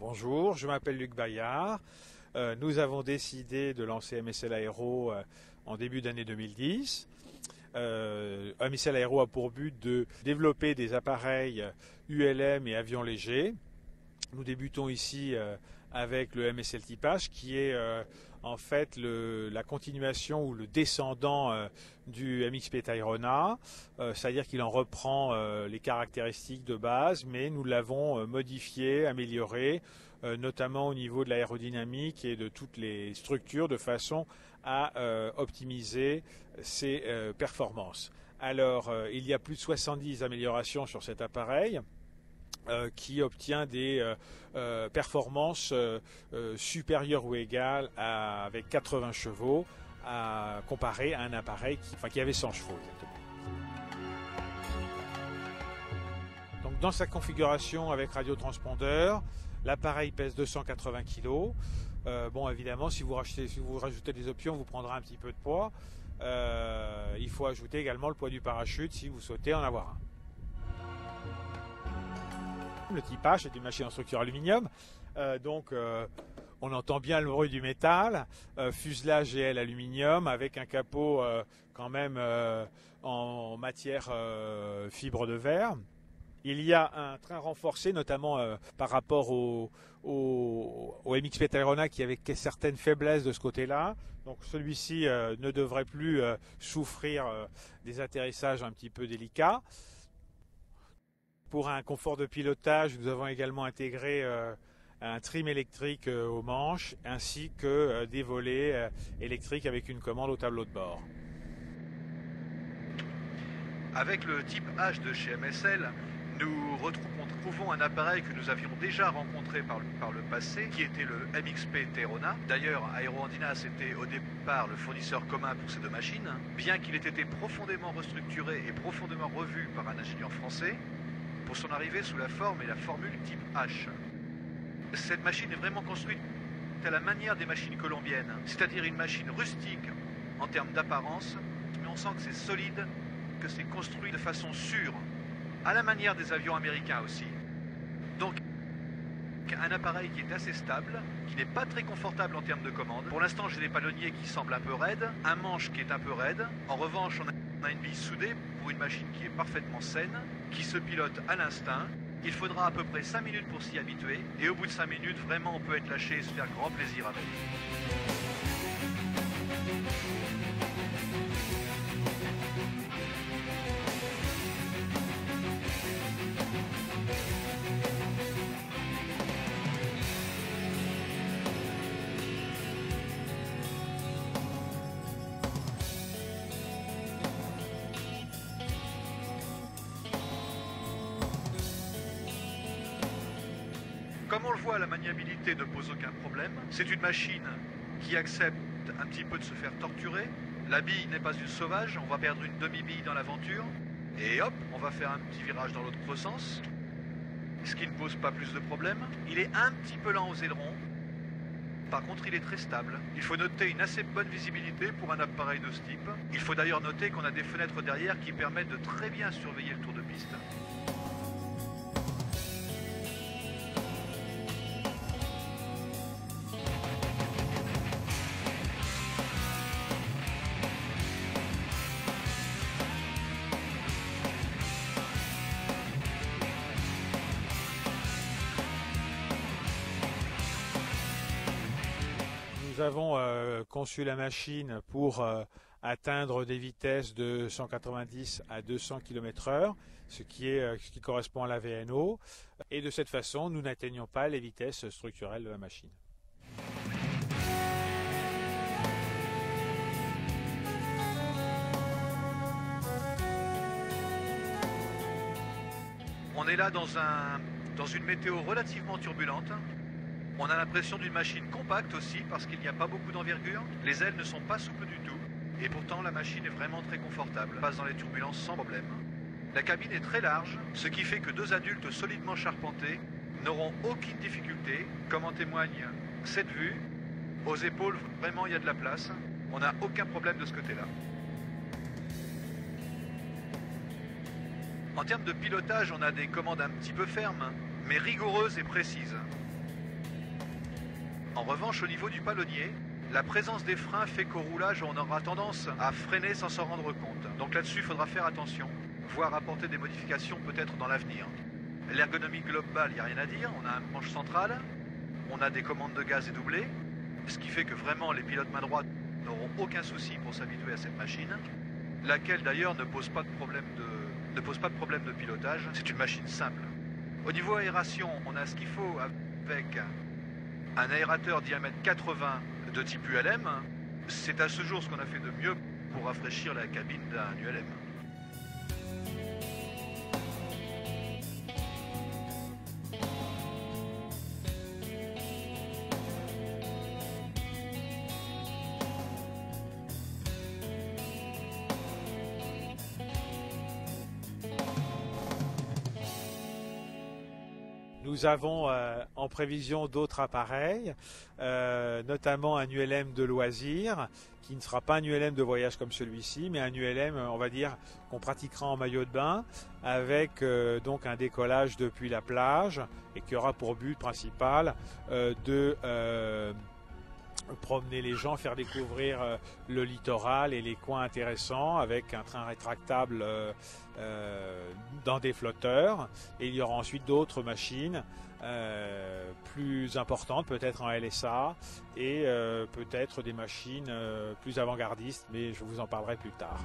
Bonjour, je m'appelle Luc Bayard. Nous avons décidé de lancer MSL Aero en début d'année 2010. MSL Aero a pour but de développer des appareils ULM et avions légers. Nous débutons ici avec le MSL Type H qui est en fait la continuation ou le descendant du MXP Tayrona, c'est-à-dire qu'il en reprend les caractéristiques de base, mais nous l'avons modifié, amélioré, notamment au niveau de l'aérodynamique et de toutes les structures de façon à optimiser ses performances. Alors, il y a plus de 70 améliorations sur cet appareil qui obtient des performances supérieures ou égales avec 80 chevaux comparé à un appareil qui avait 100 chevaux exactement. Donc dans sa configuration avec radiotranspondeur, l'appareil pèse 280 kg. Bon, évidemment, si vous rajoutez des options, vous prendrez un petit peu de poids. Il faut ajouter également le poids du parachute si vous souhaitez en avoir un. Le Type H est une machine en structure aluminium, donc on entend bien le bruit du métal, fuselage GL aluminium avec un capot quand même en matière fibre de verre. Il y a un train renforcé, notamment par rapport au MXP Tayrona qui avait certaines faiblesses de ce côté-là. Donc celui-ci ne devrait plus souffrir des atterrissages un petit peu délicats. Pour un confort de pilotage, nous avons également intégré un trim électrique aux manches ainsi que des volets électriques avec une commande au tableau de bord. Avec le Type H de chez MSL, nous retrouvons un appareil que nous avions déjà rencontré par le passé, qui était le MXP Tayrona. D'ailleurs, Aero Andinas était au départ le fournisseur commun pour ces deux machines. Bien qu'il ait été profondément restructuré et profondément revu par un ingénieur français, pour son arrivée sous la forme et la formule Type H. Cette machine est vraiment construite à la manière des machines colombiennes, c'est-à-dire une machine rustique en termes d'apparence, mais on sent que c'est solide, que c'est construit de façon sûre, à la manière des avions américains aussi. Donc, un appareil qui est assez stable, qui n'est pas très confortable en termes de commande. Pour l'instant, j'ai des palonniers qui semblent un peu raides, un manche qui est un peu raide. En revanche, on a une bille soudée pour une machine qui est parfaitement saine, qui se pilote à l'instinct. Il faudra à peu près 5 minutes pour s'y habituer. Et au bout de 5 minutes, vraiment, on peut être lâché et se faire grand plaisir avec. Comme on le voit, la maniabilité ne pose aucun problème. C'est une machine qui accepte un petit peu de se faire torturer. La bille n'est pas une sauvage, on va perdre une demi-bille dans l'aventure. Et hop, on va faire un petit virage dans l'autre sens. Ce qui ne pose pas plus de problème. Il est un petit peu lent aux ailerons. Par contre, il est très stable. Il faut noter une assez bonne visibilité pour un appareil de ce type. Il faut d'ailleurs noter qu'on a des fenêtres derrière qui permettent de très bien surveiller le tour de piste. Nous avons conçu la machine pour atteindre des vitesses de 190 à 200 km/h, ce qui correspond à la VNO. Et de cette façon, nous n'atteignons pas les vitesses structurelles de la machine. On est là dans une météo relativement turbulente. On a l'impression d'une machine compacte aussi parce qu'il n'y a pas beaucoup d'envergure. Les ailes ne sont pas souples du tout. Et pourtant la machine est vraiment très confortable. On passe dans les turbulences sans problème. La cabine est très large, ce qui fait que deux adultes solidement charpentés n'auront aucune difficulté, comme en témoigne cette vue. Aux épaules, vraiment il y a de la place. On n'a aucun problème de ce côté-là. En termes de pilotage, on a des commandes un petit peu fermes, mais rigoureuses et précises. En revanche, au niveau du palonnier, la présence des freins fait qu'au roulage, on aura tendance à freiner sans s'en rendre compte. Donc là-dessus, il faudra faire attention, voire apporter des modifications peut-être dans l'avenir. L'ergonomie globale, il n'y a rien à dire. On a un manche central, on a des commandes de gaz et doublées, ce qui fait que vraiment les pilotes main droite n'auront aucun souci pour s'habituer à cette machine, laquelle d'ailleurs ne pose pas de problème de pilotage. C'est une machine simple. Au niveau aération, on a ce qu'il faut avec un aérateur diamètre 80 de type ULM. C'est à ce jour ce qu'on a fait de mieux pour rafraîchir la cabine d'un ULM. Nous avons en prévision d'autres appareils, notamment un ULM de loisir, qui ne sera pas un ULM de voyage comme celui-ci, mais un ULM, on va dire, qu'on pratiquera en maillot de bain, avec donc un décollage depuis la plage, et qui aura pour but principal de promener les gens, faire découvrir le littoral et les coins intéressants avec un train rétractable dans des flotteurs. Et il y aura ensuite d'autres machines plus importantes, peut-être en LSA, et peut-être des machines plus avant-gardistes, mais je vous en parlerai plus tard.